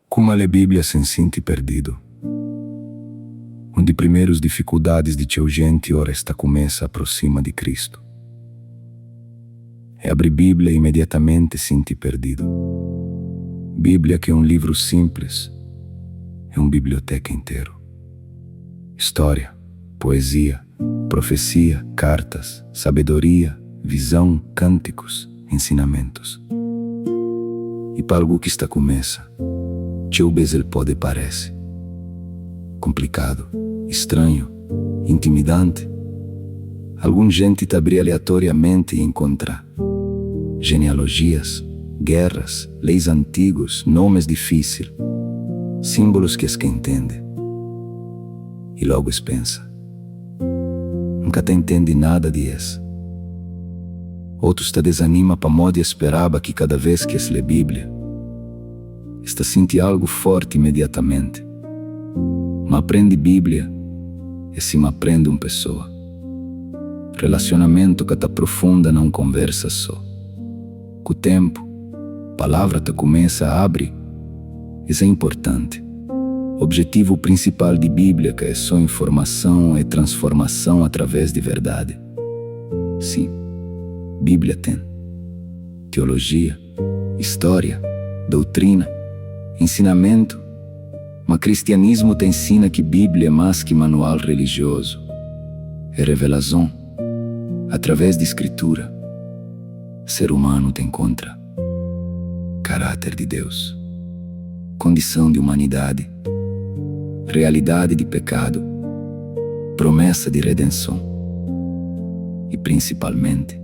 Como a Bíblia se sente perdido. Onde primeiros dificuldades de teu gente ora esta começa aproxima de Cristo. E abre Bíblia e imediatamente sente perdido. Bíblia que é um livro simples, é uma biblioteca inteiro. História, poesia, profecia, cartas, sabedoria, visão, cânticos, ensinamentos. E para algo que está começa, teu vez ele pode parece complicado, estranho, intimidante. Algum gente te abrir aleatoriamente e encontrar genealogias, guerras, leis antigos, nomes difíceis, símbolos que entende. E logo pensa, nunca te entende nada disso. Outros te desanima para modo esperava que cada vez que lê Bíblia, está sente algo forte imediatamente. Mas aprende Bíblia e se aprende uma pessoa. Relacionamento que te aprofunda não conversa só. Com o tempo, a palavra te começa a abrir. Isso é importante. O objetivo principal de Bíblia que é só informação e transformação através de verdade. Sim, Bíblia tem teologia, história, doutrina, ensinamento, mas cristianismo te ensina que Bíblia é mais que manual religioso. É revelação. Através de escritura, ser humano te encontra caráter de Deus, condição de humanidade, realidade de pecado, promessa de redenção e principalmente,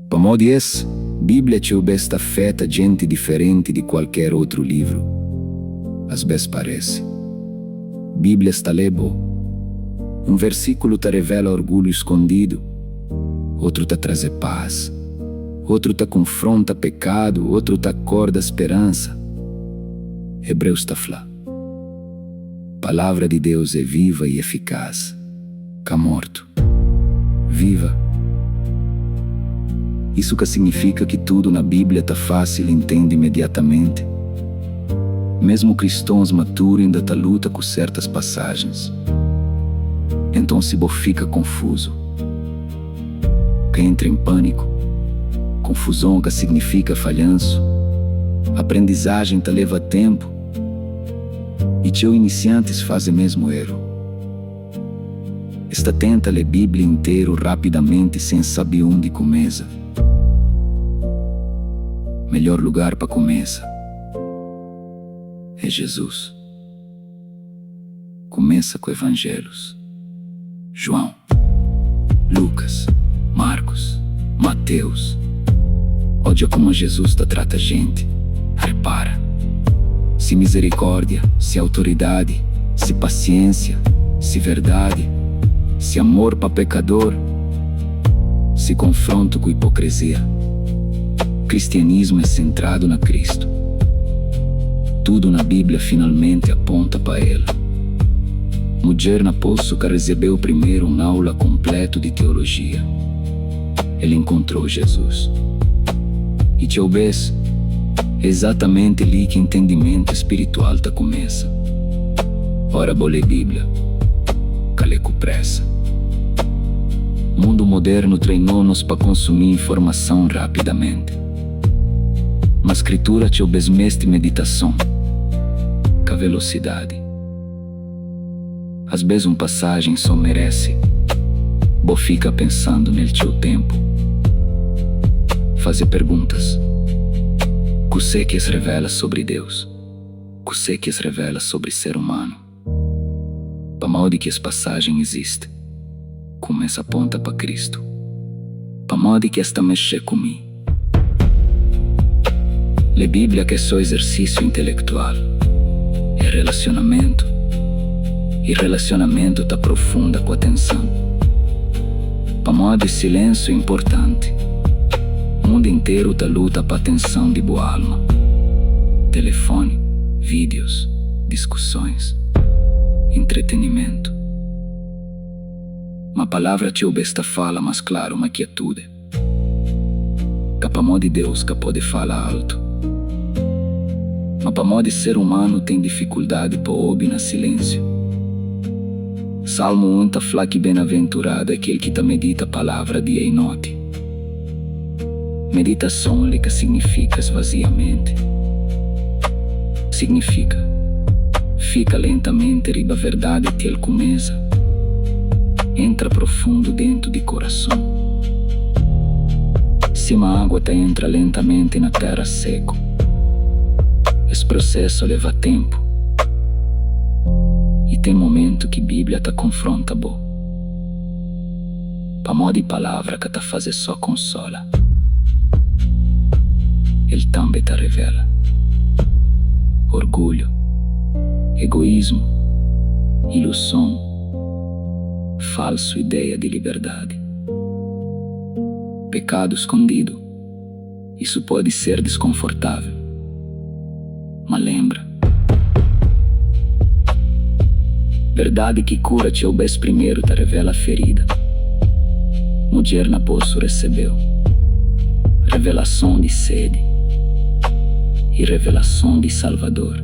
para modo esse, Bíblia te obesta afeta gente diferente de qualquer outro livro. Às vezes parece. Bíblia está lebo. Um versículo te revela orgulho escondido. Outro te traz paz. Outro te confronta pecado. Outro te acorda esperança. Hebreus está falando. Palavra de Deus é viva e eficaz. Cá morto. Viva. Isso que significa que tudo na Bíblia tá fácil e entende imediatamente. Mesmo cristãos maturos ainda tá luta com certas passagens. Então se fica confuso. Que entra em pânico. Confusão que significa falhanço. Aprendizagem te leva tempo. E teu iniciantes fazem mesmo erro. Está tenta ler Bíblia inteiro rapidamente sem saber onde começa. Melhor lugar para começar é Jesus. Começa com Evangelhos. João, Lucas, Marcos, Mateus. Olha como Jesus trata a gente. Repara. Se misericórdia, se autoridade, se paciência, se verdade, se amor para pecador, se confronto com hipocrisia. O cristianismo é centrado na Cristo. Tudo na Bíblia finalmente aponta para Ele. Mulher na poço que recebeu primeiro uma aula completa de teologia. Ele encontrou Jesus. E te obes, é exatamente ali que entendimento espiritual te começa. Ora bolê Bíblia, calê com pressa. O mundo moderno treinou-nos para consumir informação rapidamente. Mas a escritura te obesmeste meditação, com a velocidade. Às vezes uma passagem só merece, bo fica pensando nele teu tempo. Fazer perguntas. Que sei que revela sobre Deus, que sei que revela sobre ser humano. Para modo que essa passagem existe, começa a ponta para Cristo. Para modo que esta mexe comigo. Lê Bíblia que é só exercício intelectual, é relacionamento, e relacionamento tá profunda com atenção. Para modo silêncio é importante. O mundo inteiro tá luta para atenção de boa alma. Telefone, vídeos, discussões, entretenimento. Uma palavra te obesta fala mais claro uma quietude. Que para modo de Deus que pode falar alto. mas para modo de ser humano tem dificuldade para ouvir na silêncio. Salmo 1 fala que bem-aventurado é aquele que medita a palavra dia e noite. Meditação que significa esvaziamento. Significa fica lentamente riba a verdade que ele começa. Entra profundo dentro de coração. Se a água entra lentamente na terra seco, esse processo leva tempo. E tem momento que a Bíblia confronta bo. Pa modo de palavra que faz só consola. Ele também revela orgulho, egoísmo, ilusão, falsa ideia de liberdade, pecado escondido. Isso pode ser desconfortável, mas lembra, verdade que cura-te o bes primeiro revela a ferida. Mulher na poço recebeu revelação de sede e revelação de Salvador.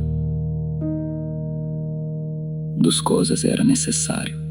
Duas coisas era necessário.